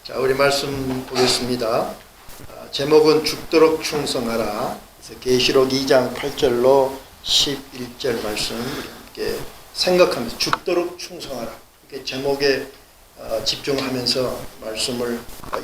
자, 우리 말씀 보겠습니다. 제목은 죽도록 충성하라. 계시록 2장 8절로 11절 말씀 우리 함께 생각하면서 죽도록 충성하라. 이렇게 제목에 집중하면서 말씀을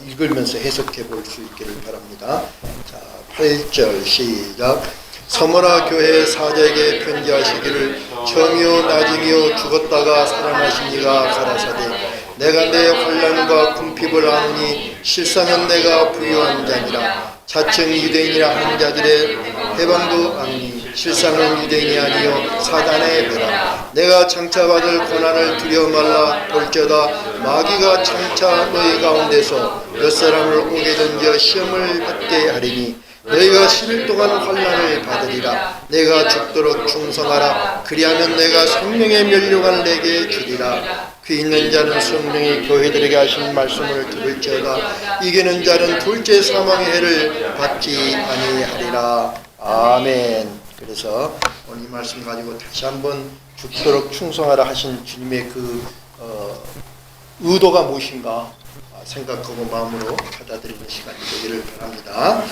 읽으면서 해석해 볼 수 있기를 바랍니다. 자, 8절 시작. 서머나 교회 사자에게 편지하시기를 처음이요 나중이요 죽었다가 살아나신 이가 가라사대 내가 내 환난과 궁핍을 아노니 실상은 내가 부유한 자니라. 자칭 유대인이라 하는 자들의 해방도 아노니 실상은 유대인이 아니요 사단의 배라. 내가 장차 받을 고난을 두려워 말라. 볼지어다 마귀가 장차 너희 가운데서 몇 사람을 오게 던져 시험을 받게 하리니 너희가 10일 동안 환난을 받으리라. 내가 죽도록 충성하라. 그리하면 내가 생명의 면류관을 내게 주리라. 귀 있는 자는 성령이 교회들에게 하신 말씀을 들을지어다. 이기는 자는 둘째 사망의 해를 받지 아니하리라. 아멘. 그래서 오늘 이 말씀 가지고 다시 한번 죽도록 충성하라 하신 주님의 그 의도가 무엇인가 생각하고 마음으로 받아들이는 시간이 되기를 바랍니다.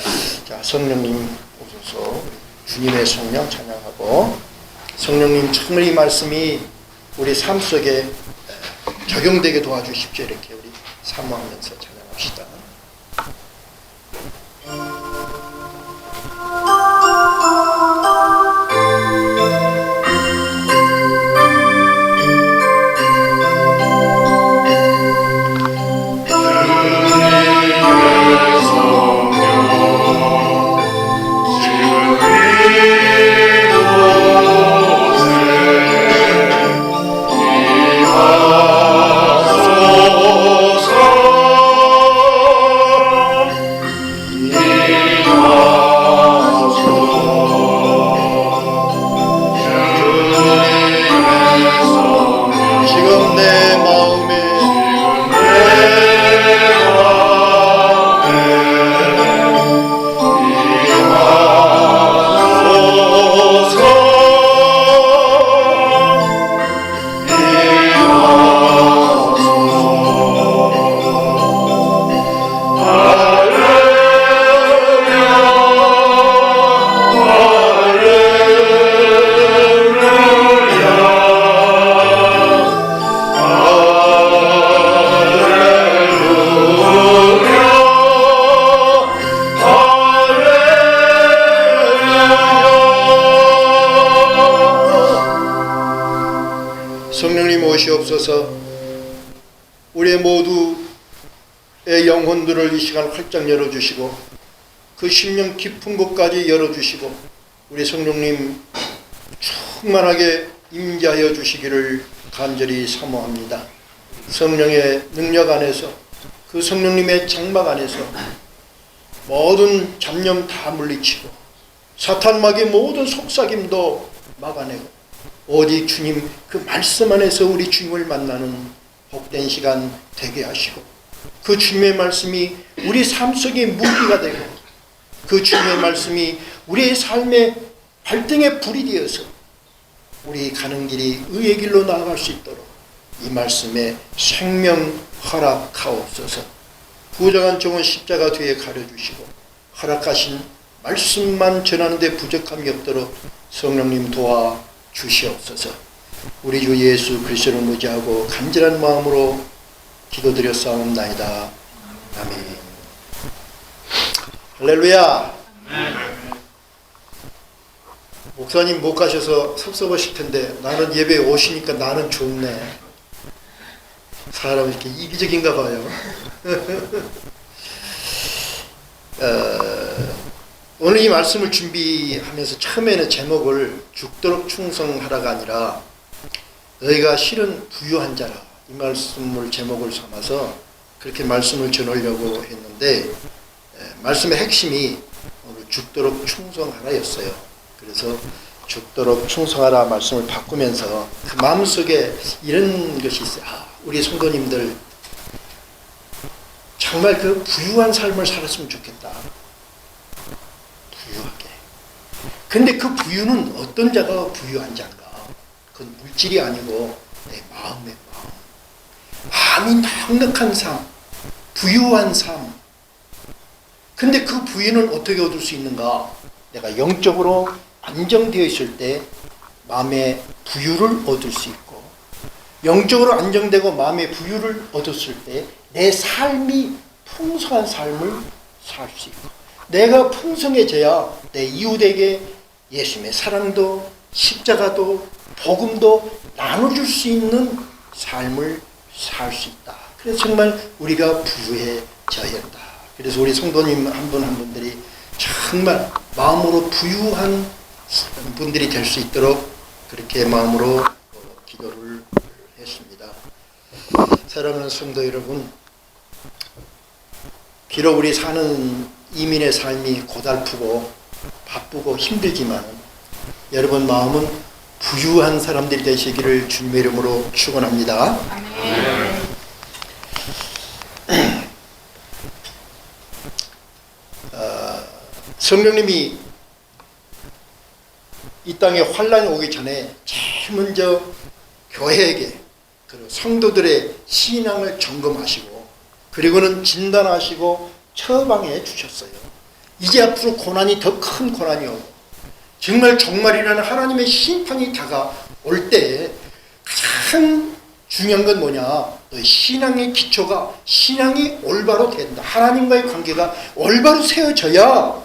자, 성령님 오셔서 주님의 성령 찬양하고, 성령님 정말 이 말씀이 우리 삶 속에 적용되게 도와주십시오. 이렇게 우리 사모하면서 찬양합시다. 성령님 오시옵소서. 우리 모두의 영혼들을 이 시간 활짝 열어주시고 그 심령 깊은 곳까지 열어주시고 우리 성령님 충만하게 임재하여 주시기를 간절히 사모합니다. 성령의 능력 안에서, 그 성령님의 장막 안에서 모든 잡념 다 물리치고 사탄막의 모든 속삭임도 막아내고 오직 주님 그 말씀 안에서 우리 주님을 만나는 복된 시간 되게 하시고, 그 주님의 말씀이 우리 삶 속에 무기가 되고, 그 주님의 말씀이 우리의 삶의 발등에 불이 되어서 우리 가는 길이 의의 길로 나아갈 수 있도록 이 말씀에 생명 허락하옵소서. 부정한 종은 십자가 뒤에 가려주시고 허락하신 말씀만 전하는 데 부족함이 없도록 성령님 도와 주시옵소서. 우리 주 예수 그리스도를 의지하고 간절한 마음으로 기도드렸사옵나이다. 아멘. 할렐루야. 목사님 못 가셔서 섭섭하실 텐데 나는 예배에 오시니까 나는 좋네. 사람은 이렇게 이기적인가 봐요. 오늘 이 말씀을 준비하면서 처음에는 제목을 죽도록 충성하라가 아니라 너희가 실은 부유한 자라, 이 말씀을 제목을 삼아서 그렇게 말씀을 전하려고 했는데 말씀의 핵심이 오늘 죽도록 충성하라였어요. 그래서 죽도록 충성하라 말씀을 바꾸면서 그 마음속에 이런 것이 있어요. 우리 성도님들 정말 그 부유한 삶을 살았으면 좋겠다. 부유하게. 근데 그 부유는 어떤 자가 부유한 자인가? 그건 물질이 아니고 내 마음의 마음. 마음이 넉넉한 삶. 부유한 삶. 근데 그 부유는 어떻게 얻을 수 있는가? 내가 영적으로 안정되어 있을 때 마음의 부유를 얻을 수 있고, 영적으로 안정되고 마음의 부유를 얻었을 때 내 삶이 풍성한 삶을 살 수 있고, 내가 풍성해져야 내 이웃에게 예수님의 사랑도 십자가도 복음도 나눠줄 수 있는 삶을 살 수 있다. 그래서 정말 우리가 부유해져야 한다. 그래서 우리 성도님 한 분 한 분들이 정말 마음으로 부유한 분들이 될 수 있도록 그렇게 마음으로 기도를 했습니다. 사랑하는 성도 여러분, 비록 우리 사는 이민의 삶이 고달프고 바쁘고 힘들지만 여러분 마음은 부유한 사람들이 되시기를 주님의 이름으로 축원합니다. 아멘. 성령님이 이 땅에 환란이 오기 전에 제일 먼저 교회에게 그리고 성도들의 신앙을 점검하시고 그리고는 진단하시고 처방해 주셨어요. 이제 앞으로 고난이 더 큰 고난이 오고 정말 종말이라는 하나님의 심판이 다가올 때 가장 중요한 건 뭐냐? 너의 신앙의 기초가 신앙이 올바로 된다. 하나님과의 관계가 올바로 세워져야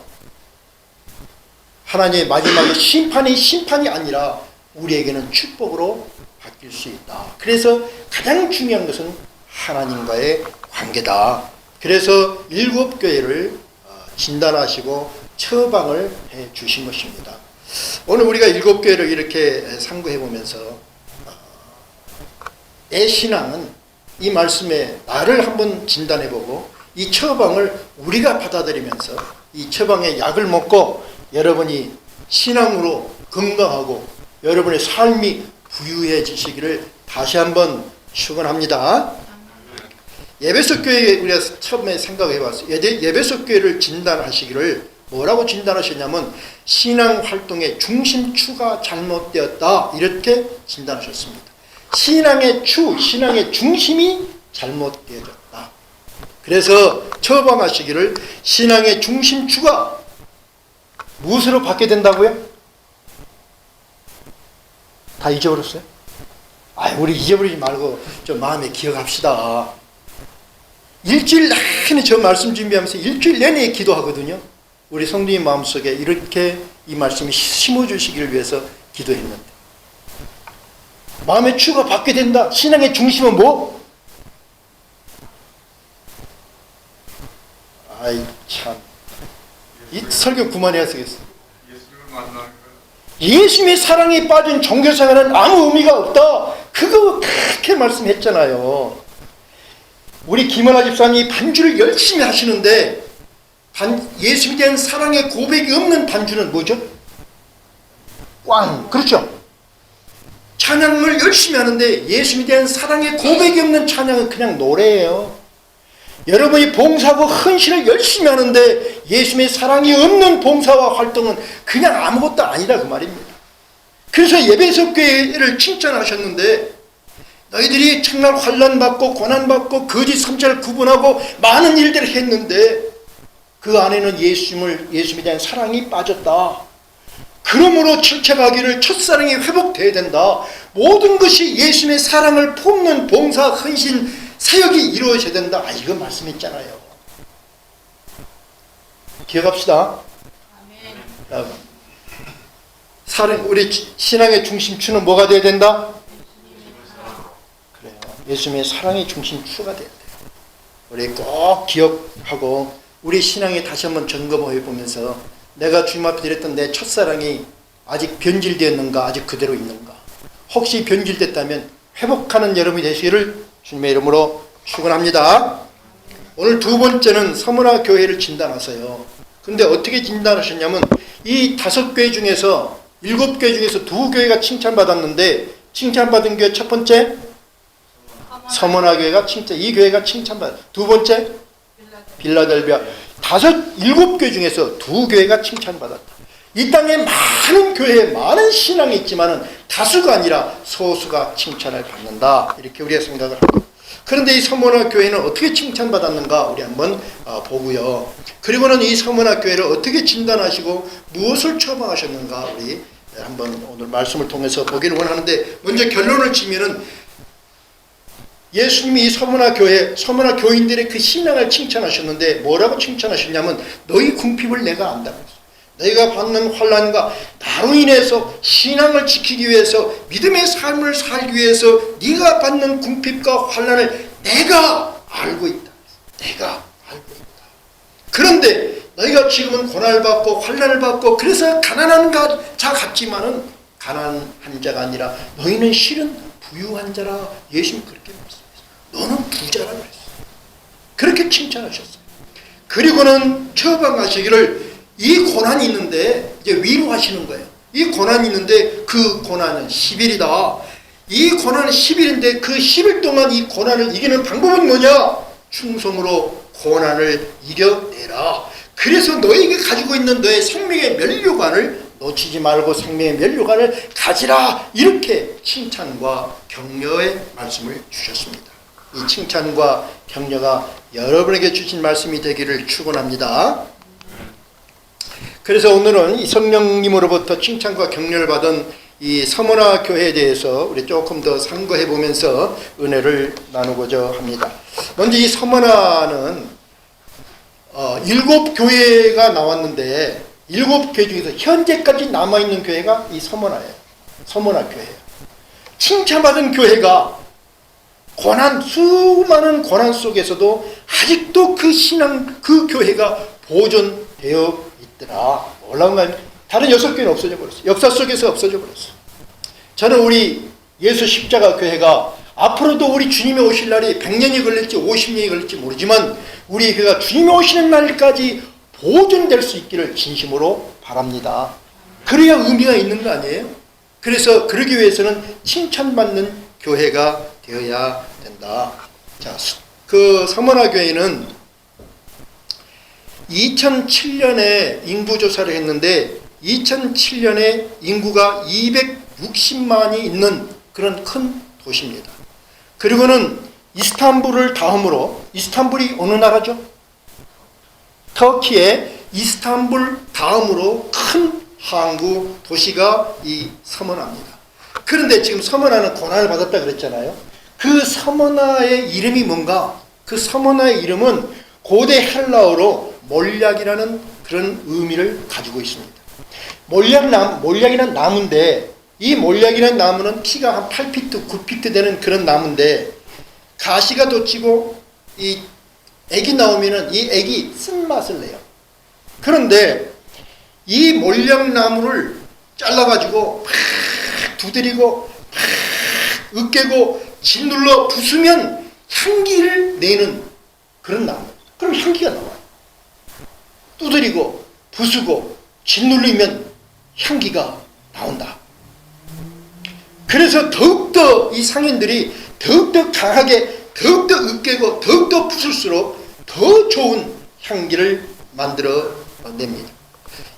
하나님의 마지막에 심판이 아니라 우리에게는 축복으로 바뀔 수 있다. 그래서 가장 중요한 것은 하나님과의 관계다. 그래서 7교회를 진단하시고 처방을 해 주신 것입니다. 오늘 우리가 7교회를 이렇게 상고해 보면서 내 신앙은 이 말씀에 나를 한번 진단해 보고 이 처방을 우리가 받아들이면서 이 처방의 약을 먹고 여러분이 신앙으로 건강하고 여러분의 삶이 부유해지시기를 다시 한번 축원합니다. 예배소 교회 우리가 처음에 생각해 봤어요. 예배소 교회를 진단하시기를 뭐라고 진단하셨냐면 신앙 활동의 중심추가 잘못되었다 이렇게 진단하셨습니다. 신앙의 추, 신앙의 중심이 잘못되어졌다. 그래서 처방하시기를 신앙의 중심추가 무엇으로 받게 된다고요? 다 잊어버렸어요? 우리 잊어버리지 말고 좀 마음에 기억합시다. 일주일 내내 저 말씀 준비하면서 일주일 내내 기도하거든요. 우리 성도님 마음속에 이렇게 이 말씀이 심어주시기를 위해서 기도했는데 마음의 추가 받게 된다. 신앙의 중심은 뭐? 참. 이 설교 그만해야 되겠어. 예수님의 사랑에 빠진 종교생활은 아무 의미가 없다. 그거 그렇게 말씀했잖아요. 우리 김원아 집사님이 반주를 열심히 하시는데 예수님에 대한 사랑의 고백이 없는 반주는 뭐죠? 그렇죠? 찬양을 열심히 하는데 예수님에 대한 사랑의 고백이 없는 찬양은 그냥 노래예요. 여러분이 봉사하고 헌신을 열심히 하는데 예수님의 사랑이 없는 봉사와 활동은 그냥 아무것도 아니다 그 말입니다. 그래서 예배소 교회를 칭찬하셨는데 너희들이 정말 환난받고 고난받고 거짓 선지자를 구분하고 많은 일들을 했는데 그 안에는 예수님에 대한 사랑이 빠졌다. 그러므로 철책하기를 첫사랑이 회복되어야 된다. 모든 것이 예수님의 사랑을 품는 봉사, 헌신, 사역이 이루어져야 된다. 이거 말씀했잖아요. 기억합시다. 아멘. 우리 신앙의 중심추는 뭐가 되어야 된다? 그래요. 예수님의 사랑의 중심추가 되어야 돼요. 우리 꼭 기억하고 우리 신앙에 다시 한번 점검해 보면서 내가 주님 앞에 드렸던 내 첫사랑이 아직 변질되었는가, 아직 그대로 있는가. 혹시 변질됐다면 회복하는 여러분이 되시기를 주님의 이름으로 축원합니다. 오늘 두 번째는 서문화 교회를 진단하세요. 근데 어떻게 진단하셨냐면 이 5교회 중에서 7교회 중에서 2교회가 칭찬받았는데 칭찬받은 교회 첫 번째 서문화 교회가 칭찬, 이 교회가 칭찬받았어요. 두 번째 빌라델비아. 7교회 중에서 2교회가 칭찬받았다. 이 땅에 많은 교회에 많은 신앙이 있지만 다수가 아니라 소수가 칭찬을 받는다. 이렇게 우리가 생각을 합니다. 그런데 이 서문화 교회는 어떻게 칭찬받았는가 우리 한번 보고요. 그리고는 이 서문화 교회를 어떻게 진단하시고 무엇을 처방하셨는가 우리 한번 오늘 말씀을 통해서 보기를 원하는데, 먼저 결론을 지면은 예수님이 이 서문화 교인들의 그 신앙을 칭찬하셨는데 뭐라고 칭찬하셨냐면 너희 궁핍을 내가 안다고 했어요. 너희가 받는 환난과 나로 인해서 신앙을 지키기 위해서 믿음의 삶을 살기 위해서 네가 받는 궁핍과 환난을 내가 알고 있다. 내가 알고 있다. 그런데 너희가 지금은 고난을 받고 환난을 받고 그래서 가난한 자 같지만은 가난한 자가 아니라 너희는 실은 부유한 자라. 예수님 그렇게 말씀하셨어요. 너는 부자라 그랬어요. 그렇게 칭찬하셨어요. 그리고는 처방하시기를 이 고난이 있는데 이제 위로하시는 거예요. 이 고난이 있는데 그 고난은 10일이다. 이 고난은 10일인데 그 10일 동안 이 고난을 이기는 방법은 뭐냐? 충성으로 고난을 이겨내라. 그래서 너에게 가지고 있는 너의 생명의 면류관을 놓치지 말고 생명의 면류관을 가지라. 이렇게 칭찬과 격려의 말씀을 주셨습니다. 이 칭찬과 격려가 여러분에게 주신 말씀이 되기를 축원합니다. 그래서 오늘은 이 성령님으로부터 칭찬과 격려를 받은 이 서문화 교회에 대해서 우리 조금 더 상고해 보면서 은혜를 나누고자 합니다. 먼저 이 서문화는 7교회가 나왔는데 7교회 중에서 현재까지 남아있는 교회가 이 서문화예요. 서문화 교회예요. 칭찬받은 교회가 수많은 고난 속에서도 아직도 그 신앙, 그 교회가 보존되어 있더라. 놀라운 거 아니에요? 다른 6교회는 없어져 버렸어요. 역사 속에서 없어져 버렸어요. 저는 우리 예수 십자가 교회가 앞으로도 우리 주님이 오실 날이 100년이 걸릴지 50년이 걸릴지 모르지만 우리 교회가 주님이 오시는 날까지 보존될 수 있기를 진심으로 바랍니다. 그래야 의미가 있는 거 아니에요? 그래서 그러기 위해서는 칭찬받는 교회가 되어야 된다. 자, 그 서문화 교회는 2007년에 인구조사를 했는데 2007년에 인구가 260만이 있는 그런 큰 도시입니다. 그리고는 이스탄불을 다음으로, 이스탄불이 어느 나라죠? 터키의 이스탄불 다음으로 큰 항구 도시가 이 서문화입니다. 그런데 지금 서문화는 고난을 받았다 그랬잖아요. 그 서문화의 이름이 뭔가? 그 서문화의 이름은 고대 헬라어로 몰약이라는 그런 의미를 가지고 있습니다. 몰약이란 나무인데 이 몰약이라는 나무는 키가 한 8피트, 9피트 되는 그런 나무인데 가시가 돋치고 이 액이 나오면은 이 액이 쓴맛을 내요. 그런데 이 몰약나무를 잘라가지고 팍 두드리고 팍 으깨고 짓눌러 부수면 향기를 내는 그런 나무. 그럼 향기가 나와요. 두드리고 부수고 짓눌리면 향기가 나온다. 그래서 더욱더 이 상인들이 더욱더 강하게 더욱더 으깨고 더욱더 부술수록 더 좋은 향기를 만들어냅니다.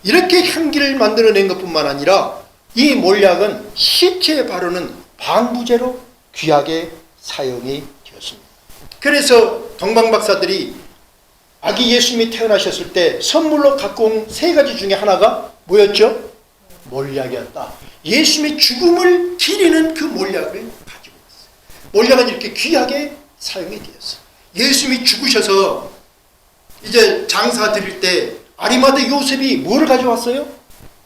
이렇게 향기를 만들어낸 것뿐만 아니라 이 몰약은 시체에 바르는 방부제로 귀하게 사용이 되었습니다. 그래서 동방박사들이 아기 예수님이 태어나셨을 때 선물로 갖고 온 3가지 중에 하나가 뭐였죠? 몰약이었다. 예수님의 죽음을 기리는 그 몰약을 가지고 왔어요. 몰약은 이렇게 귀하게 사용이 되었어요. 예수님이 죽으셔서 이제 장사 드릴 때 아리마대 요셉이 뭐를 가져왔어요?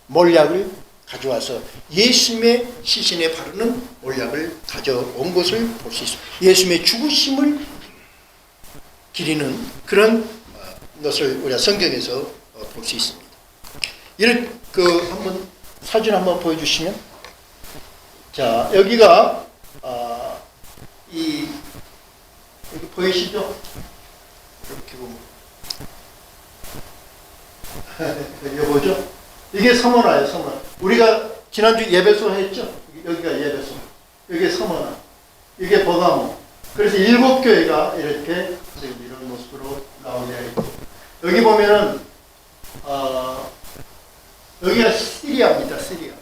몰약을 가져와서 예수님의 시신에 바르는 몰약을 가져온 것을 볼 수 있습니다. 예수님의 죽으심을 기리는 그런 것을 우리가 성경에서 볼 수 있습니다. 이렇게 한번 사진 한번 보여주시면, 자 여기가 여기 보이시죠? 이렇게 보면 여기 보죠? 이게 서문화예요. 서문화. 우리가 지난주 예배소 했죠? 여기가 예배소, 여기 서문화, 이게 버가모. 그래서 7교회가 이렇게 지금 이런 모습으로 나오게 있고, 여기 보면은 여기가 시리아입니다. 시리아.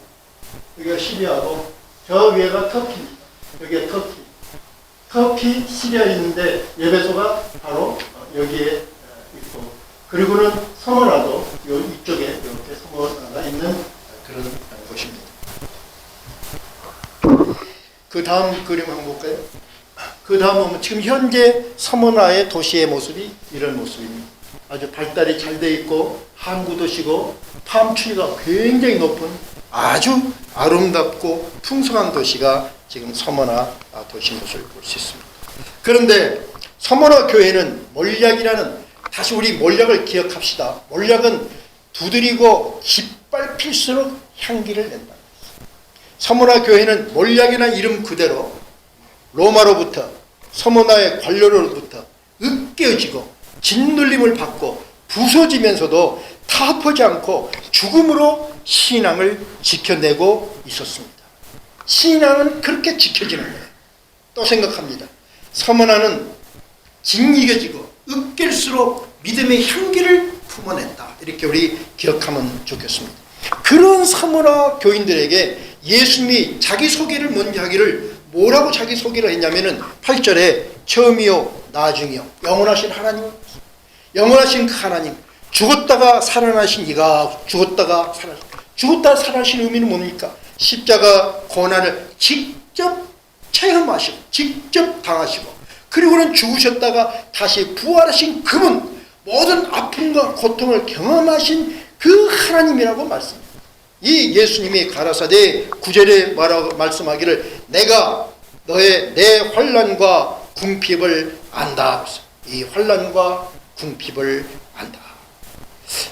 여기가 시리아고 저 위에가 터키입니다. 여기가 터키. 터키, 시리아에 있는데 예배소가 바로 여기에 있고, 그리고는 서머나도 이쪽에 이렇게 서머나가 있는 그런 곳입니다. 그 다음 그림 한번 볼까요? 그 다음 보면 지금 현재 서머나의 도시의 모습이 이런 모습입니다. 아주 발달이 잘 돼 있고 항구 도시고 팜트리가 굉장히 높은 아주 아름답고 풍성한 도시가 지금 서머나 도시 모습을 볼 수 있습니다. 그런데 서머나 교회는 몰약이라는, 다시 우리 몰약을 기억합시다. 몰약은 두드리고 짓밟힐수록 향기를 낸다. 서머나 교회는 몰약이라는 이름 그대로 로마로부터, 서머나의 관료로부터 으깨어지고 짓눌림을 받고 부서지면서도 타협하지 않고 죽음으로 신앙을 지켜내고 있었습니다. 신앙은 그렇게 지켜지는 거예요. 또 생각합니다. 서머나는 짓이겨지고 으깰수록 믿음의 향기를 품어냈다. 이렇게 우리 기억하면 좋겠습니다. 그런 서머나 교인들에게 예수님이 자기소개를 먼저 하기를, 뭐라고 자기소개를 했냐면은 8절에 처음이요 나중이요 영원하신 하나님, 영원하신 그 하나님, 죽었다가 살아나신 이가 죽었다가 살아나신 의미는 뭡니까? 십자가 고난을 직접 체험하시고 직접 당하시고, 그리고는 죽으셨다가 다시 부활하신 그분, 모든 아픔과 고통을 경험하신 그 하나님이라고 말씀합니다. 이 예수님이 가라사대 9절에 말씀하기를 내가 내 환난과 궁핍을 안다. 이 환난과 궁핍을 안다.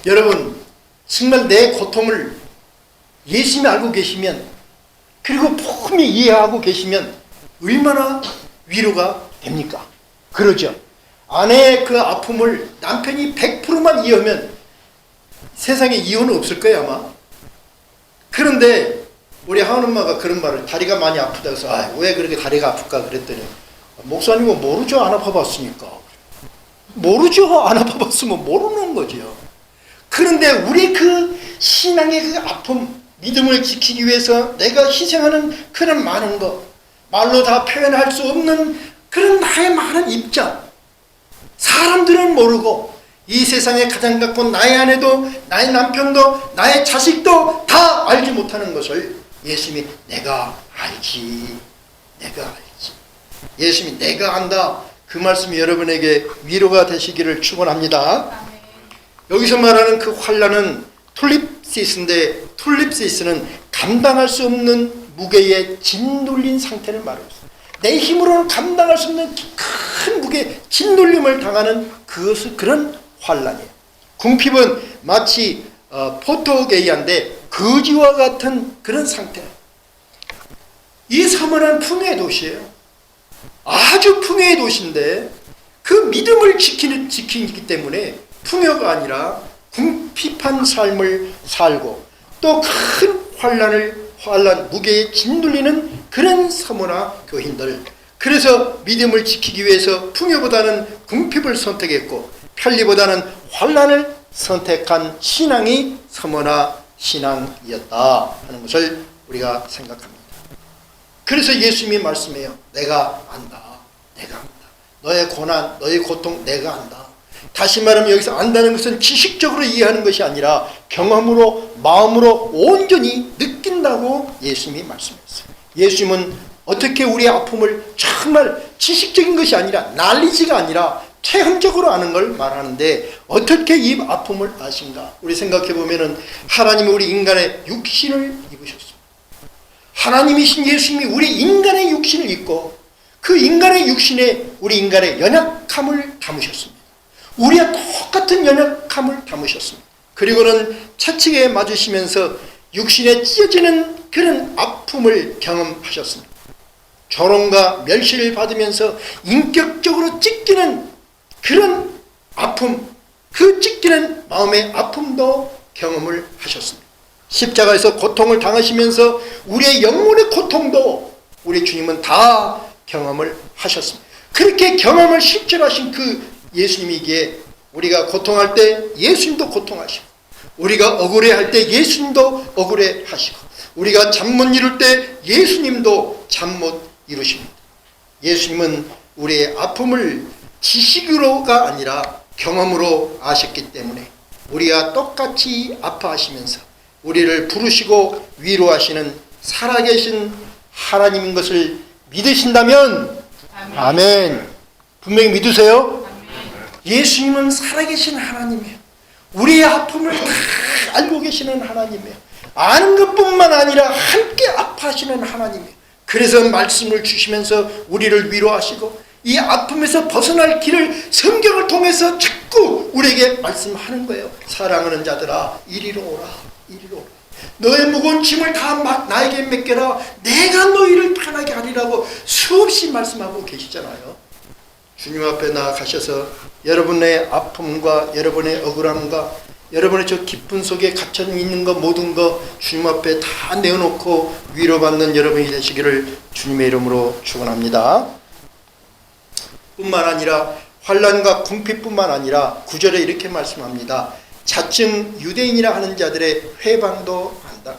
여러분, 정말 내 고통을 예수님이 알고 계시면, 그리고 품히 이해하고 계시면 얼마나 위로가 됩니까? 그러죠. 아내의 그 아픔을 남편이 100%만 이해하면 세상에 이혼은 없을 거예요 아마. 그런데 우리 하은엄마가 그런 말을, 다리가 많이 아프다고 해서 왜 그렇게 다리가 아플까 그랬더니, 목사님은 모르죠, 안 아파봤으니까. 모르죠, 안 아파봤으면 모르는 거죠. 그런데 우리 그 신앙의 그 아픔, 믿음을 지키기 위해서 내가 희생하는 그런 많은 것, 말로 다 표현할 수 없는 그런 나의 많은 입장, 사람들은 모르고 이 세상에 가장 가까운 나의 아내도, 나의 남편도, 나의 자식도 다 알지 못하는 것을 예수님이 내가 알지, 내가 알지, 예수님이 내가 안다, 그 말씀이 여러분에게 위로가 되시기를 축원합니다. 여기서 말하는 그 환난은 톨립시스인데, 톨립시스는 감당할 수 없는 무게에 짓눌린 상태를 말하고 있습니다. 내 힘으로는 감당할 수 없는 큰 무게, 짓눌림을 당하는 그런 환난이에요. 궁핍은 마치 포토게이아인데 거지와 같은 그런 상태. 이 서머나는 풍요의 도시예요. 아주 풍요의 도시인데 그 믿음을 지키기 때문에 풍요가 아니라 궁핍한 삶을 살고 또 큰 환난 무게에 짓눌리는 그런 서머나 교인들. 그래서 믿음을 지키기 위해서 풍요보다는 궁핍을 선택했고 편리보다는 환난을 선택한 신앙이 서머나 신앙이었다 하는 것을 우리가 생각합니다. 그래서 예수님이 말씀해요. 내가 안다. 내가 안다. 너의 고난, 너의 고통 내가 안다. 다시 말하면 여기서 안다는 것은 지식적으로 이해하는 것이 아니라 경험으로, 마음으로 온전히 느낀다고 예수님이 말씀했어요. 예수님은 어떻게 우리의 아픔을 정말 지식적인 것이 아니라, 난리지가 아니라 체험적으로 아는 걸 말하는데, 어떻게 이 아픔을 아신가? 우리 생각해 보면은 하나님이 우리 인간의 육신을 입으셨습니다. 하나님이신 예수님이 우리 인간의 육신을 입고 그 인간의 육신에 우리 인간의 연약함을 담으셨습니다. 우리와 똑같은 연약함을 담으셨습니다. 그리고는 채찍에 맞으시면서 육신에 찢어지는 그런 아픔을 경험하셨습니다. 조롱과 멸시를 받으면서 인격적으로 찢기는 그런 아픔, 그 찢기는 마음의 아픔도 경험을 하셨습니다. 십자가에서 고통을 당하시면서 우리의 영혼의 고통도 우리 주님은 다 경험을 하셨습니다. 그렇게 경험을 실제로 하신 그 예수님이기에 우리가 고통할 때 예수님도 고통하시고, 우리가 억울해할 때 예수님도 억울해하시고, 우리가 잠 못 이룰 때 예수님도 잠 못 이루십니다. 예수님은 우리의 아픔을 지식으로가 아니라 경험으로 아셨기 때문에 우리와 똑같이 아파하시면서 우리를 부르시고 위로하시는 살아계신 하나님인 것을 믿으신다면 아멘. 분명히 믿으세요? 예수님은 살아계신 하나님이에요. 우리의 아픔을 다 알고 계시는 하나님이에요. 아는 것뿐만 아니라 함께 아파하시는 하나님이에요. 그래서 말씀을 주시면서 우리를 위로하시고 이 아픔에서 벗어날 길을 성경을 통해서 자꾸 우리에게 말씀하는 거예요. 사랑하는 자들아 이리로 오라, 이리로 오라. 너의 무거운 짐을 다 나에게 맡겨라. 내가 너희를 편하게 하리라고 수없이 말씀하고 계시잖아요. 주님 앞에 나아가셔서 여러분의 아픔과 여러분의 억울함과 여러분의 저 기쁨 속에 갇혀 있는 것 모든 것 주님 앞에 다 내어놓고 위로받는 여러분이 되시기를 주님의 이름으로 축원합니다. 뿐만 아니라 환난과 궁핍뿐만 아니라 9절에 이렇게 말씀합니다. 자칭 유대인이라 하는 자들의 회방도 한다.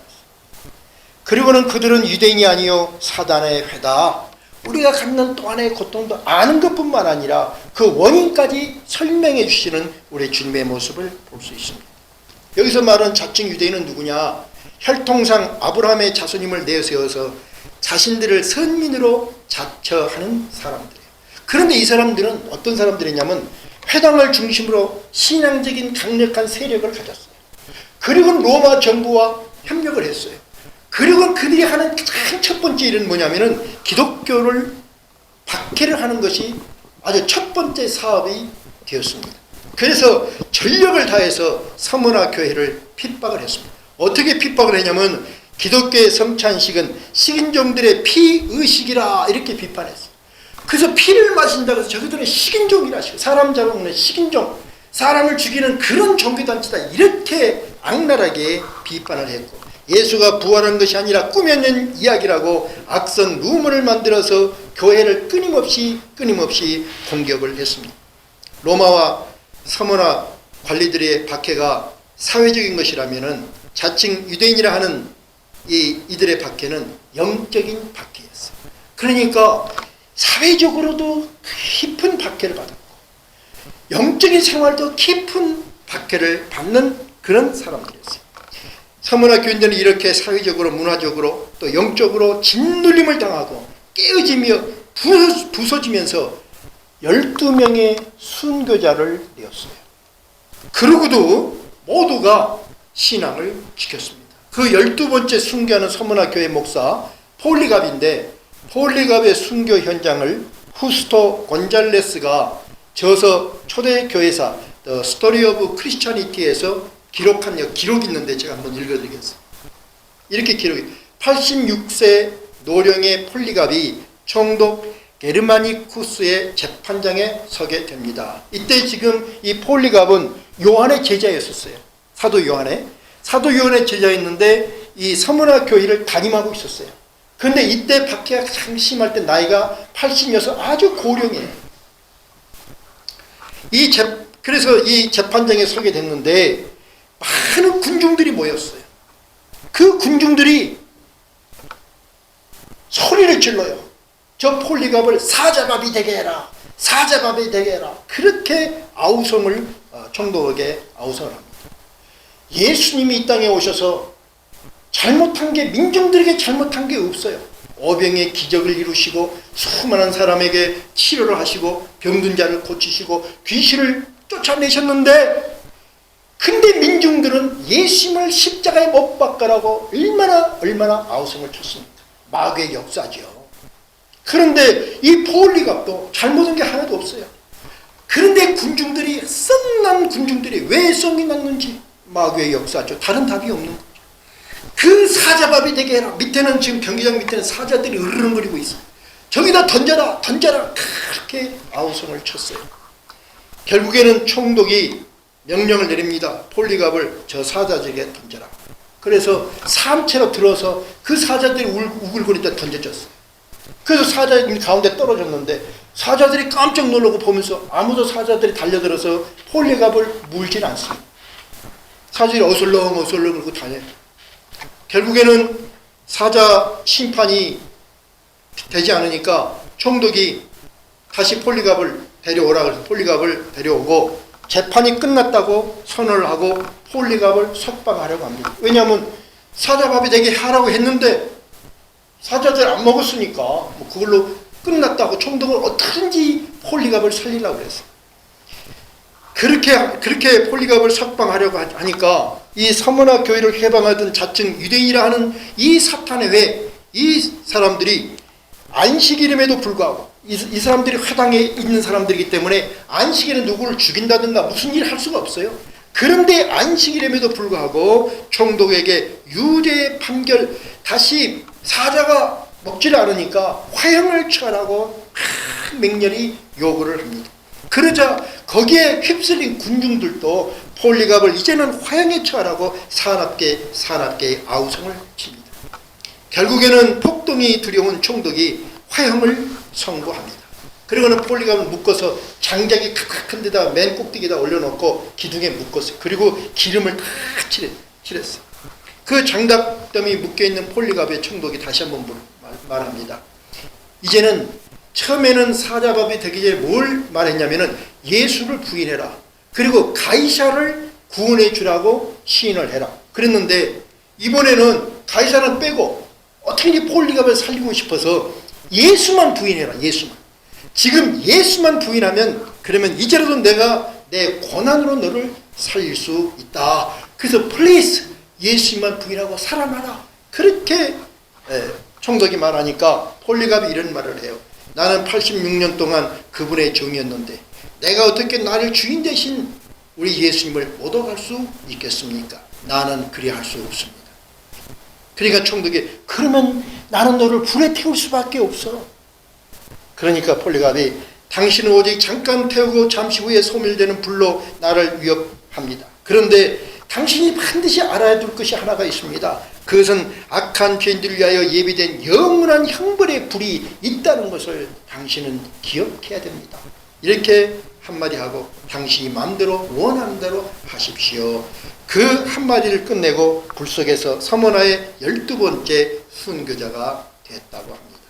그리고는 그들은 유대인이 아니요 사단의 회다. 우리가 갖는 또 하나의 고통도 아는 것뿐만 아니라 그 원인까지 설명해 주시는 우리 주님의 모습을 볼 수 있습니다. 여기서 말하는 자칭 유대인은 누구냐? 혈통상 아브라함의 자손임을 내세워서 자신들을 선민으로 자처하는 사람들이에요. 그런데 이 사람들은 어떤 사람들이냐면 회당을 중심으로 신앙적인 강력한 세력을 가졌어요. 그리고 로마 정부와 협력을 했어요. 그리고 그들이 하는 가장 첫 번째 일은 뭐냐면은 기독교를 박해를 하는 것이 아주 첫 번째 사업이 되었습니다. 그래서 전력을 다해서 서문화 교회를 핍박을 했습니다. 어떻게 핍박을 했냐면 기독교의 성찬식은 식인종들의 피의식이라 이렇게 비판했어요. 그래서 피를 마신다고 해서 저희들은 식인종이라 하시고 사람 잡아먹는 식인종, 사람을 죽이는 그런 종교단체다 이렇게 악랄하게 비판을 했고 예수가 부활한 것이 아니라 꾸며낸 이야기라고 악성 루머를 만들어서 교회를 끊임없이 공격을 했습니다. 로마와 서문화 관리들의 박해가 사회적인 것이라면은 자칭 유대인이라 하는 이들의 박해는 영적인 박해였어요. 그러니까 사회적으로도 깊은 박해를 받았고 영적인 생활도 깊은 박해를 받는 그런 사람들이었어요. 서문화 교인들은 이렇게 사회적으로 문화적으로 또 영적으로 짓눌림을 당하고 깨어지며 부서지면서 12명의 순교자를 내었어요. 그러고도 모두가 신앙을 지켰습니다. 그 12번째 순교하는 서문화 교회 목사 폴리갑인데 폴리갑의 순교 현장을 후스토 곤잘레스가 저서 초대교회사 The Story of Christianity에서 기록한 기록이 있는데 제가 한번 읽어드리겠습니다. 이렇게 기록이 86세 노령의 폴리갑이 총독 게르마니쿠스의 재판장에 서게 됩니다. 이때 지금 이 폴리갑은 요한의 제자였었어요. 사도 요한의 제자였는데 이 서문화 교회를 담임하고 있었어요. 그런데 이때 박해가 가장 심할 때 나이가 80이어서 아주 고령이에요. 그래서 이 재판장에 서게 됐는데 많은 군중들이 모였어요. 그 군중들이 소리를 질러요. 저 폴리갑을 사자밥이 되게 해라. 사자밥이 되게 해라. 그렇게 아우성을 총독에게 아우성을 합니다. 예수님이 이 땅에 오셔서 잘못한 게 민중들에게 잘못한 게 없어요. 오병의 기적을 이루시고 수많은 사람에게 치료를 하시고 병든 자를 고치시고 귀신을 쫓아내셨는데 근데 민중들은 예수님을 십자가에 못 박으라고 얼마나 아우성을 쳤습니까? 마귀의 역사죠. 그런데 이 폴리갑도 잘못한 게 하나도 없어요. 그런데 군중들이 썩난 군중들이 왜 썩이 났는지 마귀의 역사죠. 다른 답이 없는 거죠. 그 사자밥이 되게 해라. 밑에는 지금 경기장 밑에는 사자들이 으르렁거리고 있어요. 저기다 던져라 그렇게 아우성을 쳤어요. 결국에는 총독이 명령을 내립니다. 폴리갑을 저 사자들에게 던져라. 그래서 사암채로 들어서 그 사자들이 우글거리다 던져졌어요. 그래서 사자들이 가운데 떨어졌는데 사자들이 깜짝 놀라고 보면서 아무도 사자들이 달려들어서 폴리갑을 물질 않습니다. 사자들이 어슬렁 그러고 다녀요. 결국에는 사자 심판이 되지 않으니까 총독이 다시 폴리갑을 데려오라 그래서 폴리갑을 데려오고 재판이 끝났다고 선언을 하고 폴리갑을 석방하려고 합니다. 왜냐하면 사자밥이 되게 하라고 했는데 사자들 안 먹었으니까 뭐 그걸로 끝났다고 총독은 어떻게든지 폴리갑을 살리려고 그랬어요. 그렇게 폴리갑을 석방하려고 하니까 이 서머나 교회를 해방하던 자칭 유대인이라 하는 이 사탄의 회, 이 사람들이 안식일임에도 불구하고 이 사람들이 회당에 있는 사람들이기 때문에 안식일에 누구를 죽인다든가 무슨 일을 할 수가 없어요. 그런데 안식일임에도 불구하고 총독에게 유죄 판결, 다시 사자가 먹지를 않으니까 화형을 처하라고 맹렬히 요구를 합니다. 그러자 거기에 휩쓸린 군중들도 폴리갑을 이제는 화형에 처하라고 사납게 아우성을 칩니다. 결국에는 폭동이 두려운 총독이 화형을 선고합니다. 그리고는 폴리갑을 묶어서 장작이 큰 데다 맨 꼭대기에다 올려놓고 기둥에 묶었어요. 그리고 기름을 다 칠했어요. 그 장작더미 묶여있는 폴리갑의 총독이 다시 한번 말합니다. 이제는 처음에는 사자밥이 되기 전에 뭘 말했냐면은 예수를 부인해라. 그리고 가이사를 구원해 주라고 시인을 해라. 그랬는데 이번에는 가이사는 빼고 어떻게든지 폴리갑을 살리고 싶어서 예수만 부인해라. 예수만. 지금 예수만 부인하면 그러면 이제라도 내가 내 고난으로 너를 살릴 수 있다. 그래서 플리즈 예수만 부인하고 살아나라. 그렇게 총독이 말하니까 폴리갑이 이런 말을 해요. 나는 86년 동안 그분의 종이었는데 내가 어떻게 나를 주인 대신 우리 예수님을 얻어갈 수 있겠습니까? 나는 그리할 수 없습니다. 그러니까 총독이 그러면 나는 너를 불에 태울 수밖에 없어. 그러니까 폴리갑이 당신은 오직 잠깐 태우고 잠시 후에 소멸되는 불로 나를 위협합니다. 그런데 당신이 반드시 알아야 될 것이 하나가 있습니다. 그것은 악한 죄인들을 위하여 예비된 영원한 형벌의 불이 있다는 것을 당신은 기억해야 됩니다. 이렇게 한마디 하고 당신이 마음대로 원하는 대로 하십시오. 그 한마디를 끝내고 불 속에서 서머나의 12번째 순교자가 됐다고 합니다.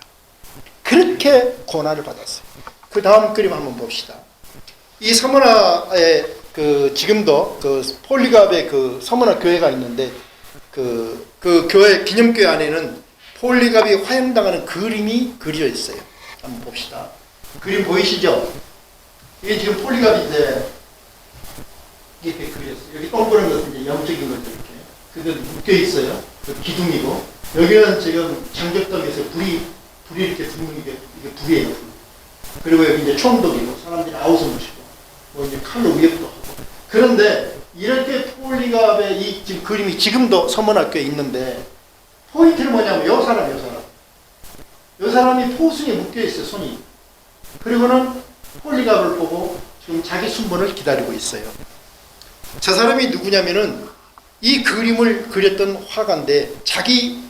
그렇게 고난을 받았어요. 그 다음 그림 한번 봅시다. 이 서머나의 지금도 폴리갑의 서머나 교회가 있는데 그 교회 기념교회 안에는 폴리갑이 화형당하는 그림이 그려져 있어요. 한번 봅시다. 그림 보이시죠? 이게 지금 폴리갑인데 이렇게 그렸어요. 여기 동그란 것은 이제 영적인 것들 이렇게 그게 묶여 있어요. 그 기둥이고 여기는 지금 장작더미에서 불이 이렇게 붙는 게 이게 불이에요. 그리고 여기 이제 총독이고 사람들이 아우성을 치고 뭐 이제 칼로 위협도 하고. 그런데 이렇게 폴리갑의 이 지금 그림이 지금도 서머나교에 있는데 포인트는 뭐냐면 요 사람이 포승에 묶여 있어요. 손이. 그리고는 폴리갑을 보고 지금 자기 순번을 기다리고 있어요. 저 사람이 누구냐면은 이 그림을 그렸던 화가인데 자기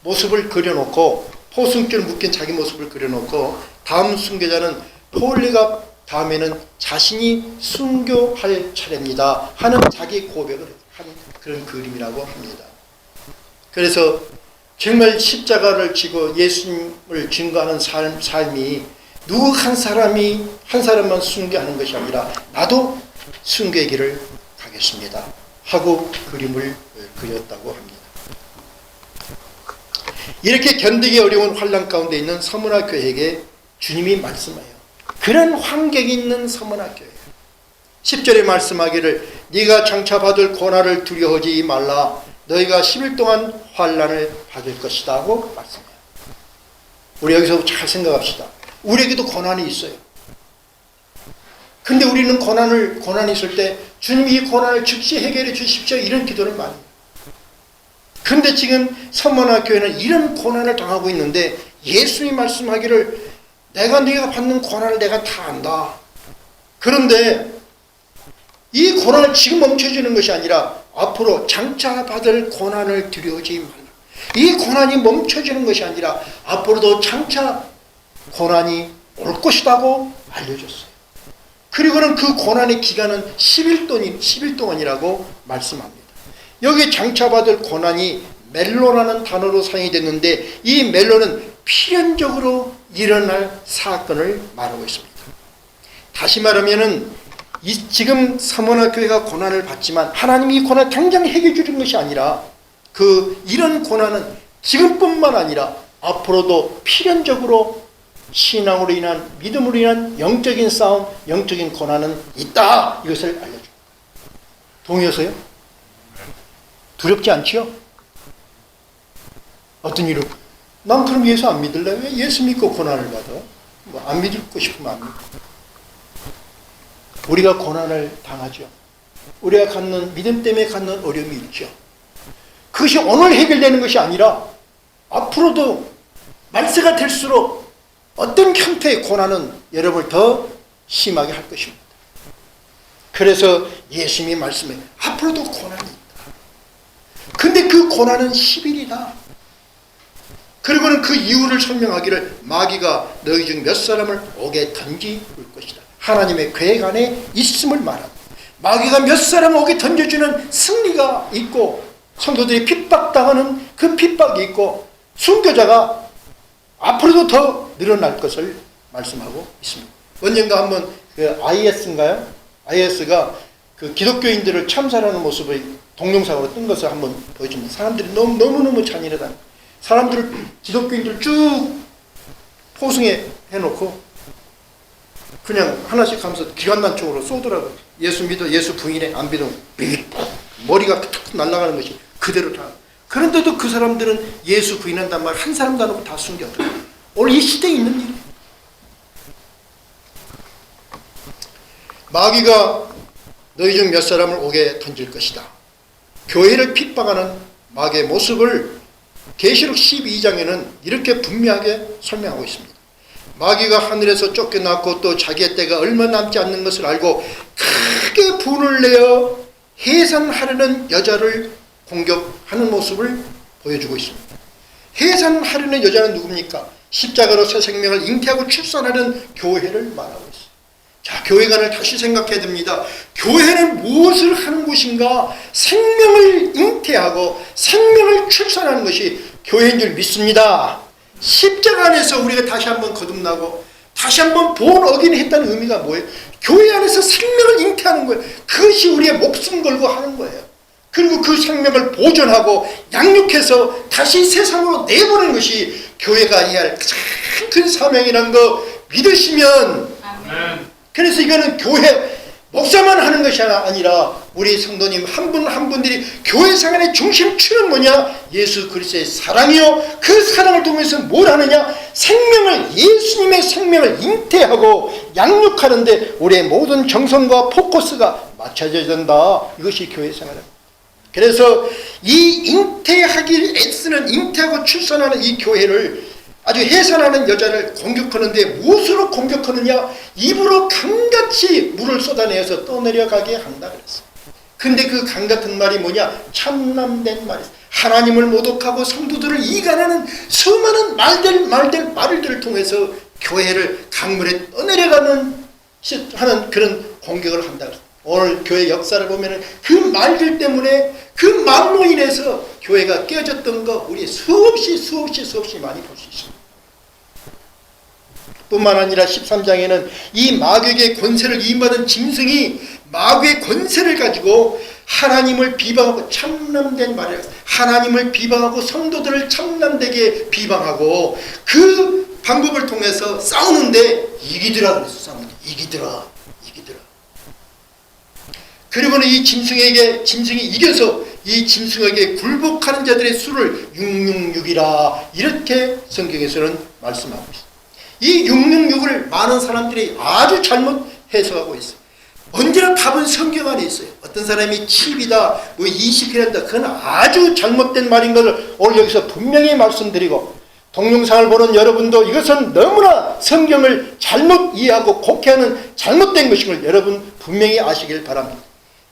모습을 그려놓고 포승줄 묶인 자기 모습을 그려놓고 다음 순교자는 폴리갑 다음에는 자신이 순교할 차례입니다 하는 자기 고백을 한 그런 그림이라고 합니다. 그래서 정말 십자가를 지고 예수님을 증거하는 삶이 누구 한 사람만 순교하는 것이 아니라 나도 순교의 길을 가겠습니다 하고 그림을 그렸다고 합니다. 이렇게 견디기 어려운 환난 가운데 있는 서머나 교회에게 주님이 말씀해요. 그런 환경이 있는 서머나 교회 10절에 말씀하기를 네가 장차 받을 고난을 두려워하지 말라. 너희가 10일 동안 환난을 받을 것이다 하고 말씀해요. 우리 여기서 잘 생각합시다. 우리에게도 고난이 있어요. 근데 우리는 고난이 있을 때 주님이 이 고난을 즉시 해결해 주십시오 이런 기도를 많이 해요. 근데 지금 서머나 교회는 이런 고난을 당하고 있는데 예수님이 말씀하기를 네가 받는 고난을 내가 다 안다. 그런데 이 고난을 지금 멈춰주는 것이 아니라 앞으로 장차 받을 고난을 두려워하지 말라. 이 고난이 멈춰지는 것이 아니라 앞으로도 장차 고난이 올 것이라고 알려줬어요. 그리고는 그 고난의 기간은 10일 동안이라고 말씀합니다. 여기 장차 받을 고난이 멜로라는 단어로 사용이 됐는데 이 멜로는 필연적으로 일어날 사건을 말하고 있습니다. 다시 말하면은 지금 서머나 교회가 고난을 받지만 하나님이 이 고난을 당장 해결해 주는 것이 아니라 이런 고난은 지금뿐만 아니라 앞으로도 필연적으로 신앙으로 인한 믿음으로 인한 영적인 싸움, 영적인 고난은 있다. 이것을 알려줍니다. 동의하세요? 두렵지 않지요? 어떤 이유? 난 그럼 예수 안 믿을래? 왜 예수 믿고 고난을 받아? 안 믿고 싶으면 안 믿고. 우리가 고난을 당하죠. 우리가 갖는 믿음 때문에 갖는 어려움이 있죠. 그것이 오늘 해결되는 것이 아니라 앞으로도 말세가 될수록 어떤 형태의 고난은 여러분을 더 심하게 할 것입니다. 그래서 예수님이 말씀해 앞으로도 고난이 있다. 근데 그 고난은 10일이다. 그리고는 그 이유를 설명하기를 마귀가 너희 중 몇 사람을 옥에 던질 것이다. 하나님의 계획 안에 있음을 말합니다. 마귀가 몇 사람 옥에 던져주는 승리가 있고 성도들이 핍박당하는 그 핍박이 있고 순교자가 앞으로도 더 늘어날 것을 말씀하고 있습니다. 언젠가 한번 IS인가요? IS가 기독교인들을 참살하는 모습을 동영상으로 뜬 것을 한번 보여줍니다. 사람들이 너무너무 잔인하다. 사람들을 기독교인들 쭉 포승해 놓고 그냥 하나씩 하면서 기관단총으로 쏘더라고요. 예수 믿어, 예수 부인해, 안 믿어, 머리가 툭 날아가는 것이 그대로 다. 그런데도 그 사람들은 예수 부인한단 말 한 사람도 안 하고 다 숨겼더라고요. 오늘 이 시대에 있는 일이에요. 마귀가 너희 중 몇 사람을 옥에 던질 것이다. 교회를 핍박하는 마귀의 모습을 계시록 12장에는 이렇게 분명하게 설명하고 있습니다. 마귀가 하늘에서 쫓겨났고 또 자기의 때가 얼마 남지 않는 것을 알고 크게 분을 내어 해산하려는 여자를 공격하는 모습을 보여주고 있습니다. 해산하려는 여자는 누굽니까? 십자가로 새 생명을 잉태하고 출산하는 교회를 말하고 있습니다. 자, 교회관을 다시 생각해야 됩니다. 교회는 무엇을 하는 곳인가? 생명을 잉태하고 생명을 출산하는 것이 교회인 줄 믿습니다. 십자가 안에서 우리가 다시 한번 거듭나고 다시 한번 본 어긴 했다는 의미가 뭐예요? 교회 안에서 생명을 잉태하는 거예요. 그것이 우리의 목숨 걸고 하는 거예요. 그리고 그 생명을 보존하고 양육해서 다시 세상으로 내보내는 것이 교회가 해야 할 가장 큰 사명이라는 거 믿으시면 아멘. 그래서 이거는 교회 목사만 하는 것이 아니라 우리 성도님 한 분 한 분들이 교회 생활의 중심축은 뭐냐? 예수 그리스도의 사랑이요. 그 사랑을 통해서 뭘 하느냐? 예수님의 생명을 잉태하고 양육하는데 우리의 모든 정성과 포커스가 맞춰져야 된다. 이것이 교회 생활입니다. 그래서 이 잉태하고 출산하는 이 교회를 아주 해산하는 여자를 공격하는데 무엇으로 공격하느냐? 입으로 강같이 물을 쏟아내어서 떠내려가게 한다 그랬어요. 근데 그 강 같은 말이 뭐냐? 참남된 말이었어요. 하나님을 모독하고 성도들을 이간하는 수많은 말들을 통해서 교회를 강물에 떠내려가는 하는 그런 공격을 한다 그랬어요. 오늘 교회 역사를 보면 그 말들 때문에 그 말로 인해서 교회가 깨어졌던 거 우리 수없이 많이 볼 수 있습니다. 뿐만 아니라 13장에는 이 마귀에게 권세를 이임받은 짐승이 마귀의 권세를 가지고 하나님을 비방하고 참남된 말이라 하나님을 비방하고 성도들을 참남되게 비방하고 그 방법을 통해서 싸우는데 이기더라 그래서 싸우는데 이기더라. 그리고는 이 짐승이 이겨서 이 짐승에게 굴복하는 자들의 수를 666이라 이렇게 성경에서는 말씀하고 있습니다. 이 666을 많은 사람들이 아주 잘못 해석하고 있어요. 언제나 답은 성경 안에 있어요. 어떤 사람이 10이다, 20이란다. 그건 아주 잘못된 말인 것을 오늘 여기서 분명히 말씀드리고 동영상을 보는 여러분도 이것은 너무나 성경을 잘못 이해하고 곡해하는 잘못된 것인 걸 여러분 분명히 아시길 바랍니다.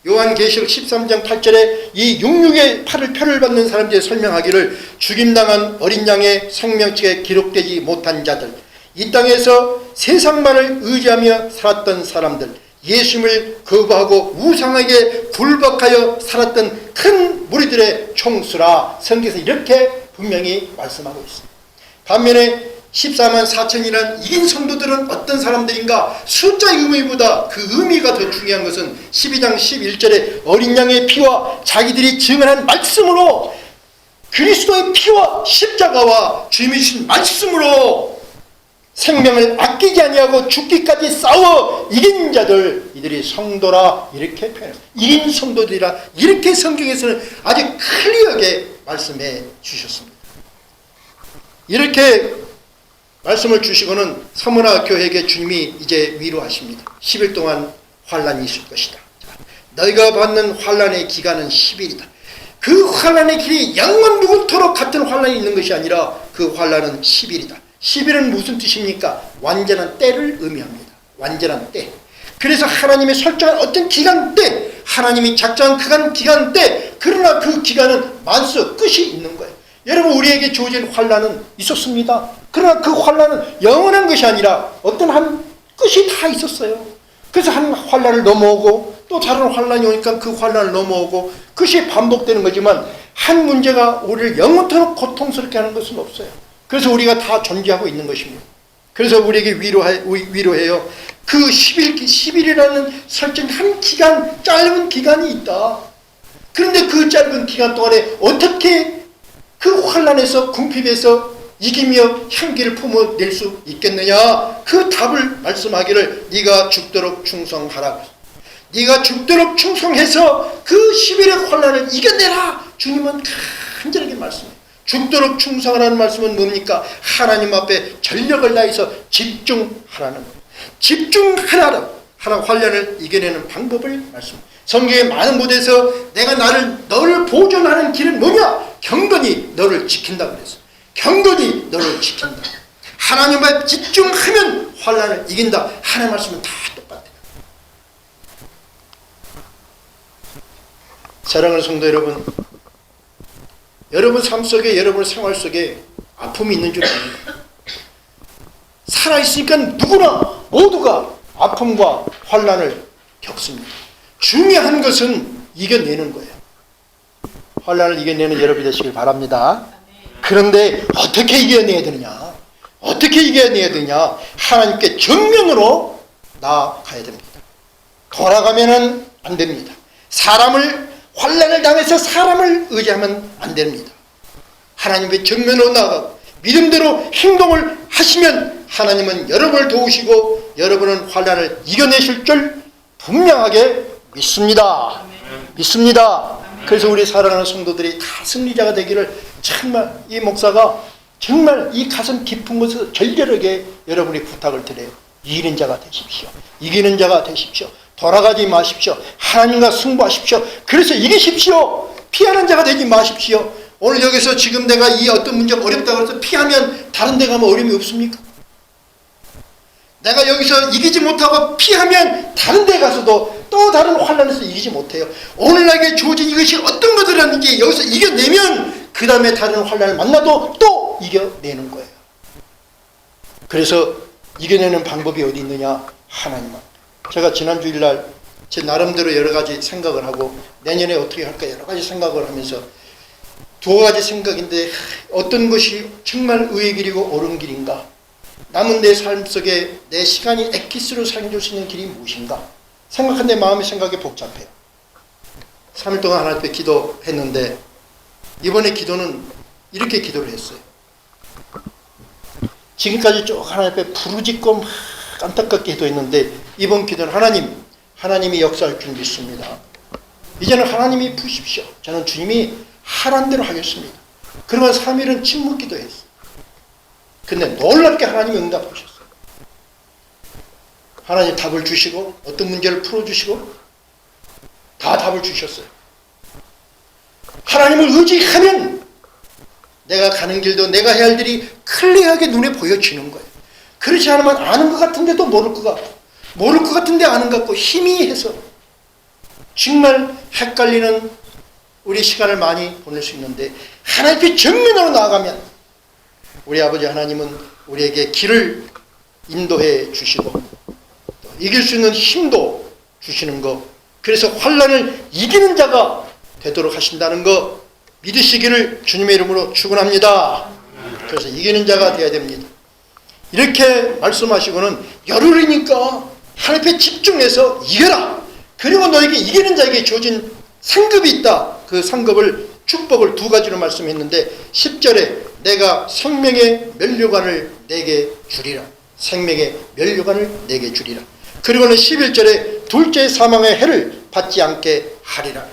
요한계시록 13장 8절에 이 66의 표를 받는 사람들이 설명하기를 죽임당한 어린 양의 생명책에 기록되지 못한 자들, 이 땅에서 세상만을 의지하며 살았던 사람들, 예수님을 거부하고 우상에게 굴복하여 살았던 큰 무리들의 총수라 성경에서 이렇게 분명히 말씀하고 있습니다. 반면에 14만 4천이라는 이긴 성도들은 어떤 사람들인가? 숫자의 의미보다 그 의미가 더 중요한 것은 12장 11절에 어린 양의 피와 자기들이 증언한 말씀으로, 그리스도의 피와 십자가와 주님이 주신 말씀으로 생명을 아끼지 아니하고 죽기까지 싸워 이긴 자들, 이들이 성도라 이렇게 표현해요. 이긴 성도들이라 이렇게 성경에서는 아주 클리어하게 말씀해 주셨습니다. 이렇게 말씀을 주시고는 서문화 교회에게 주님이 이제 위로하십니다. 10일 동안 환란이 있을 것이다. 너희가 받는 환란의 기간은 10일이다. 그 환란의 길이 영원 무궁토록 같은 환란이 있는 것이 아니라 그 환란은 10일이다. 10일은 무슨 뜻입니까? 완전한 때를 의미합니다. 완전한 때. 그래서 하나님이 설정한 어떤 기간 때, 하나님이 작정한 기간 때, 그러나 그 기간은 만수 끝이 있는 거예요. 여러분, 우리에게 주어진 환란은 있었습니다. 그러나 그 환란은 영원한 것이 아니라 어떤 한 끝이 다 있었어요. 그래서 한 환란을 넘어오고 또 다른 환란이 오니까 그 환란을 넘어오고 그것이 반복되는 거지만 한 문제가 우리를 영원토록 고통스럽게 하는 것은 없어요. 그래서 우리가 다 존재하고 있는 것입니다. 그래서 우리에게 위로해요. 그 10일이라는 설정한 기간, 짧은 기간이 있다. 그런데 그 짧은 기간 동안에 어떻게 그 환란에서 궁핍에서 이기며 향기를 품어낼 수 있겠느냐? 그 답을 말씀하기를 네가 죽도록 충성하라. 네가 죽도록 충성해서 그 10일의 환란을 이겨내라. 주님은 간절하게 말씀해요. 죽도록 충성하라는 말씀은 뭡니까? 하나님 앞에 전력을 다해서 집중하라는 거예요. 집중하라. 환란을 이겨내는 방법을 말씀해요. 성경의 많은 곳에서 내가 너를 보존하는 길은 뭐냐? 경건히 너를 지킨다 그랬어. 경건히 너를 지킨다. 하나님 앞에 집중하면 환란을 이긴다. 하나님 말씀은 다 똑같아요. 사랑하는 성도 여러분, 여러분 삶 속에, 여러분 생활 속에 아픔이 있는 줄 압니다. 살아있으니까 누구나 모두가 아픔과 환란을 겪습니다. 중요한 것은 이겨내는 거예요. 환란을 이겨내는 여러분이 되시길 바랍니다. 그런데 어떻게 이겨내야 되느냐? 어떻게 이겨내야 되냐? 하나님께 정면으로 나아가야 됩니다. 돌아가면은 안 됩니다. 환란을 당해서 사람을 의지하면 안 됩니다. 하나님의 정면으로 나아가고 믿음대로 행동을 하시면 하나님은 여러분을 도우시고 여러분은 환란을 이겨내실 줄 분명하게 믿습니다. 믿습니다. 그래서 우리 사랑하는 성도들이 다 승리자가 되기를 정말 이 목사가 정말 이 가슴 깊은 곳에서 절절하게 여러분이 부탁을 드려요. 이기는 자가 되십시오. 이기는 자가 되십시오. 돌아가지 마십시오. 하나님과 승부하십시오. 그래서 이기십시오. 피하는 자가 되지 마십시오. 오늘 여기서 지금 내가 이 어떤 문제가 어렵다고 해서 피하면 다른 데 가면 어려움이 없습니까? 내가 여기서 이기지 못하고 피하면 다른 데 가서도 또 다른 환란에서 이기지 못해요. 오늘 나에게 주어진 이것이 어떤 것들이라는지 여기서 이겨내면 그 다음에 다른 환란을 만나도 또 이겨내는 거예요. 그래서 이겨내는 방법이 어디 있느냐? 하나님만. 제가 지난 주일날 제 나름대로 여러 가지 생각을 하고 내년에 어떻게 할까 여러 가지 생각을 하면서 두 가지 생각인데 어떤 것이 정말 의의 길이고 옳은 길인가? 남은 내 삶 속에 내 시간이 엑기스로 살려줄 수 있는 길이 무엇인가? 생각한 내 마음의 생각이 복잡해요. 3일 동안 하나님 앞에 기도했는데 이번에 기도는 이렇게 기도를 했어요. 지금까지 쭉 하나님 앞에 부르짖고 막 안타깝게 기도했는데 이번 기도는 하나님이 역사할 줄 믿습니다. 이제는 하나님이 부십시오. 저는 주님이 하란 대로 하겠습니다. 그러면 3일은 침묵 기도했어요. 근데 놀랍게 하나님이 응답하셨어요. 하나님 답을 주시고 어떤 문제를 풀어주시고 다 답을 주셨어요. 하나님을 의지하면 내가 가는 길도 내가 해야 할 일이 클리어하게 눈에 보여지는 거예요. 그렇지 않으면 아는 것 같은데도 모를 것 같고 모를 것 같은데 아는 것 같고 희미해서 정말 헷갈리는 우리 시간을 많이 보낼 수 있는데 하나님께 정면으로 나아가면 우리 아버지 하나님은 우리에게 길을 인도해 주시고 또 이길 수 있는 힘도 주시는 것, 그래서 환란을 이기는 자가 되도록 하신다는 것 믿으시기를 주님의 이름으로 축원합니다. 그래서 이기는 자가 되어야 됩니다. 이렇게 말씀하시고는 열흘이니까 하나님 앞에 집중해서 이겨라. 그리고 너에게 이기는 자에게 주어진 상급이 있다. 그 상급을 축복을 두 가지로 말씀했는데 10절에 내가 생명의 면류관을 내게 주리라. 생명의 면류관을 내게 주리라. 그리고는 11절에 둘째 사망의 해를 받지 않게 하리라.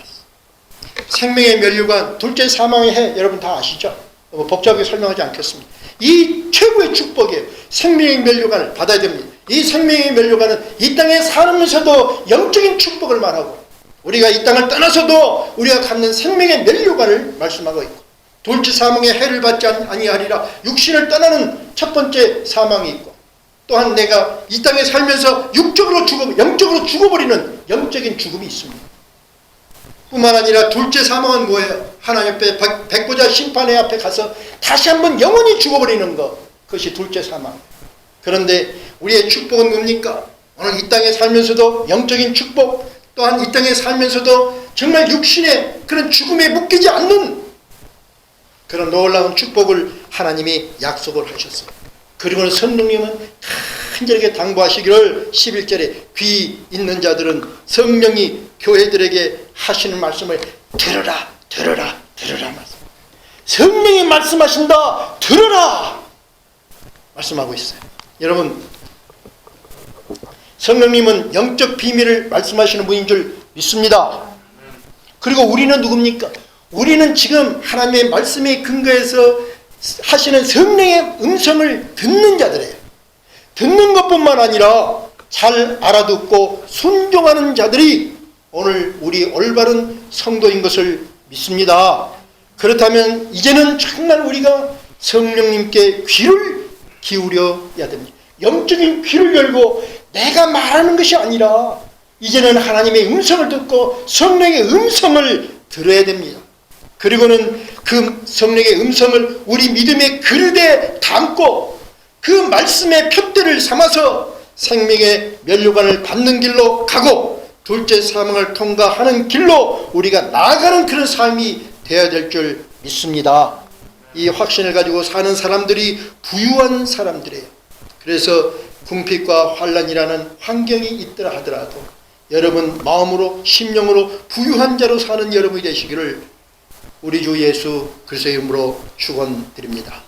생명의 면류관, 둘째 사망의 해 여러분 다 아시죠? 복잡하게 설명하지 않겠습니다. 이 최고의 축복이에요. 생명의 면류관을 받아야 됩니다. 이 생명의 면류관은 이 땅에 살면서도 영적인 축복을 말하고 우리가 이 땅을 떠나서도 우리가 갖는 생명의 면류관을 말씀하고 있고 둘째 사망의 해를 받지 아니하리라. 육신을 떠나는 첫 번째 사망이 있고 또한 내가 이 땅에 살면서 영적으로 죽어버리는 영적인 죽음이 있습니다. 뿐만 아니라 둘째 사망은 뭐예요? 하나님 앞에 백보자 심판의 앞에 가서 다시 한번 영원히 죽어버리는 것, 그것이 둘째 사망. 그런데 우리의 축복은 뭡니까? 오늘 이 땅에 살면서도 영적인 축복, 또한 이 땅에 살면서도 정말 육신의 그런 죽음에 묶이지 않는 그런 놀라운 축복을 하나님이 약속을 하셨어요. 그리고는 성령님은 간절하게 당부하시기를 11절에 귀 있는 자들은 성령이 교회들에게 하시는 말씀을 들으라 말씀. 성령이 말씀하신다, 들으라 말씀하고 있어요. 여러분, 성령님은 영적 비밀을 말씀하시는 분인 줄 믿습니다. 그리고 우리는 누굽니까? 우리는 지금 하나님의 말씀에 근거해서 하시는 성령의 음성을 듣는 자들이에요. 듣는 것뿐만 아니라 잘 알아듣고 순종하는 자들이 오늘 우리 올바른 성도인 것을 믿습니다. 그렇다면 이제는 정말 우리가 성령님께 귀를 기울여야 됩니다. 영적인 귀를 열고 내가 말하는 것이 아니라 이제는 하나님의 음성을 듣고 성령의 음성을 들어야 됩니다. 그리고는 그 성령의 음성을 우리 믿음의 그릇에 담고 그 말씀의 표대를 삼아서 생명의 면류관을 받는 길로 가고 둘째 사망을 통과하는 길로 우리가 나아가는 그런 삶이 되어야 될 줄 믿습니다. 이 확신을 가지고 사는 사람들이 부유한 사람들이에요. 그래서 궁핍과 환난이라는 환경이 있더라 하더라도 여러분 마음으로 심령으로 부유한 자로 사는 여러분이 되시기를 우리 주 예수 그리스도의 이름으로 축원드립니다.